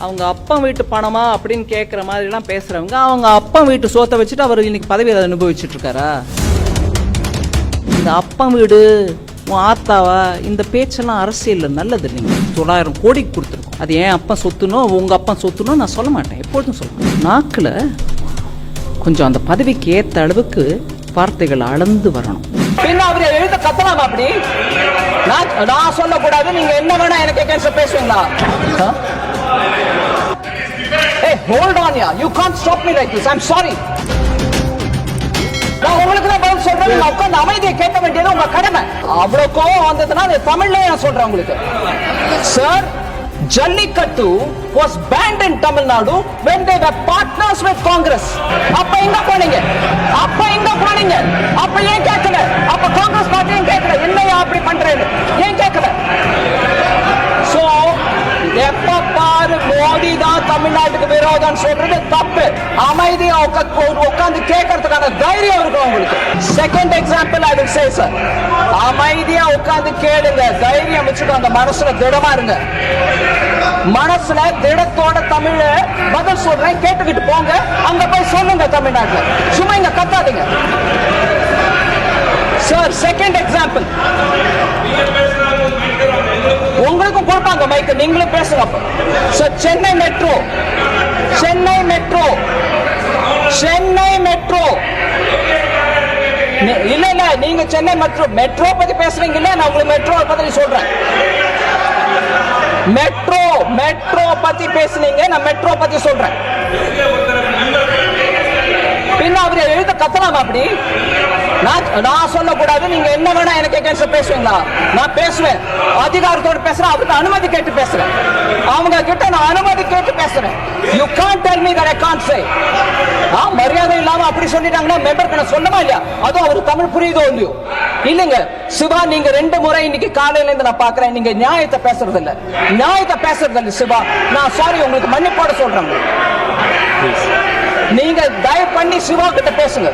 அவங்க அப்பா வீட்டு பணமா அப்படின்னு கேட்குற மாதிரிலாம் பேசுறவங்க அவங்க அப்பா வீட்டு சோத்தை வச்சுட்டு அவர் இன்னைக்கு பதவியை அனுபவிச்சுட்டு இருக்காரா? இந்த அப்பா வீடு உன் ஆத்தாவா இந்த பேச்செல்லாம் அரசியல் நல்லது இல்லைங்க. 900 கோடிக்கு கொடுத்துருக்கோம். அது ஏன் அப்பா சொத்துனோ உங்க அப்பா சொத்துனோ நான் சொல்ல மாட்டேன், எப்பொழுதும் சொல்லுவேன். நாக்கில் கொஞ்சம் அந்த பதவிக்கு ஏற்ற அளவுக்கு வார்த்தைகள் அளந்து வரணும். பின்ன அவரை எழுத கத்தலாம் அப்படி நான் சொல்லக்கூடாது. நீங்க என்ன வேணா எனக்கு கேட்க பேசுவீங்களா? Hey, hold on ya. You can't stop me like this. I'm sorry. நான் உங்களுக்கு தான் பதில் சொல்றேன். நீங்க உட்கார்ந்து அமைதியை கேட்க வேண்டியது உங்க கடமை. அவ்வளவு கோவம் வந்ததுன்னா தமிழ்லயே நான் சொல்றேன் உங்களுக்கு. Sir, Jallikattu was banned in Tamil Nadu when they were partners with Congress. அப்ப எங்க போனீங்க? அப்ப ஏன் கேட்கல? அப்ப காங்கிரஸ் பார்ட்டியும் கேட்கல. என்னையா அப்படி பண்றேன்னு ஏன் கேட்கல? சோ எப்ப பாரு மோடி தான் தமிழ்நாட்டுக்கு விரோதம் சொல்றது தப்பு. அமைதியா உட்கார்ந்து கேட்கறதுக்கான தைரியம் இருக்கும் உங்களுக்கு. Second example I will say sir, அமைதியா உட்கார்ந்து கேளுங்க, தைரியம் வச்சுக்கோங்க, மனசுல திடமா இருங்க. மனசுல திடத்தோட தமிழ பதில் சொல்றேன், கேட்டுக்கிட்டு போங்க. அங்க போய் சொல்லுங்க தமிழ்நாட்டுல, சும்மா இங்க கத்தாதீங்க சார். செகண்ட் எக்ஸாம்பிள், உங்களுக்கும் கொடுப்பாங்க மைக், நீங்களும் பேசுங்க. சார், சென்னை மெட்ரோ இல்ல இல்ல, நீங்க சென்னை மெட்ரோ பத்தி பேசுறீங்க இல்ல, நான் உங்களுக்கு மெட்ரோ பத்தி சொல்றேன். மெட்ரோ பத்தி பேசுனீங்க, நான் மெட்ரோ பத்தி சொல்றேன். பின்ன அவரை எழுத கத்தலாம் அப்படி நான் சொல்லக்கூடாது. நீங்க என்ன வேணா எனக்கு கேட்க பேசுவீங்களா? நான் பேசுவேன், அதிகாரத்தோடு பேசுறேன், அவருக்கு அனுமதி கேட்டு பேசுறேன். அவங்க கிட்ட நான் அனுமதி கேட்டு பேசுறேன். You can't tell me that I can't say. மரியாதை இல்லாம அப்படி சொல்லிட்டாங்கன்னா மெம்பருக்கு நான் சொல்லமா இல்லையா? அதுவும் அவரு தமிழ் புரியுதோ இல்லையோ? இல்லைங்க சிவா, நீங்க 2 முறை இன்னைக்கு காலையில இருந்து நான் பாக்குறேன், நீங்க நியாயத்தை பேசுறது இல்ல சிவா. நான் சாரி, உங்களுக்கு மன்னிப்போட சொல்றேன். நீங்க தயவு பண்ணி சிவா கிட்ட பேசுங்க.